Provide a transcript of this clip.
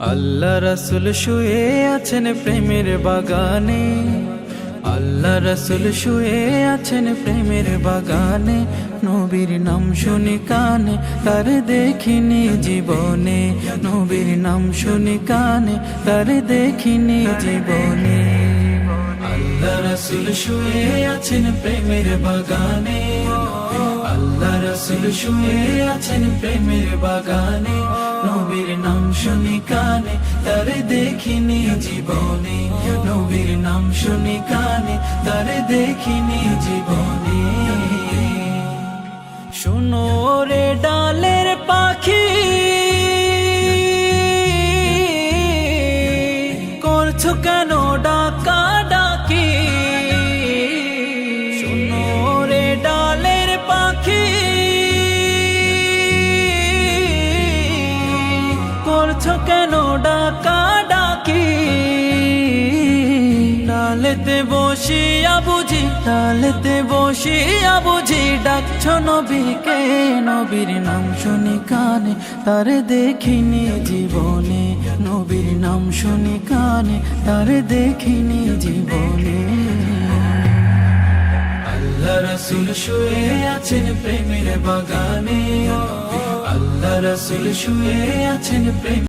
আল্লাহ রাসূল শুয়ে আছেন প্রেমের বাগানে, আল্লাহ রাসূল শুয়ে আছেন প্রেমের বাগানে। নবীর নাম শুনি কানে, তার দেখিনি জীবনে। নবীর নাম শুনি কানে, তার দেখিনি জীবনে। আল্লাহ রাসূল শুয়ে আছেন প্রেমের বাগানে, আল্লাহ রাসূল শুয়ে আছেন প্রেমের বাগানে। নবীর নাম শুনি কানে, তার দেখিনি জীবনে। নবীর নাম শুনি কানে, তার দেখিনি জীবনে। শুনো রে ডালের পাখি, করছো কেন ডাকা ডাকি? শুনো রে ডালের পাখি, করছো কেন ডাকা ডাকি? ডালেতে বসিয়া বুঝি, ডালেতে বসিয়া বুঝি ডাকছো নবীকে। নবীর নাম শুনি কানে, তার দেখিনি জীবনে। নবীর নাম শুনি কানে, তার দেখিনি জীবনে। আল্লাহ রাসূল শুয়ে আছেন প্রেমের বাগানে, আল্লাহ রাসূল শুয়ে আছেন প্রেম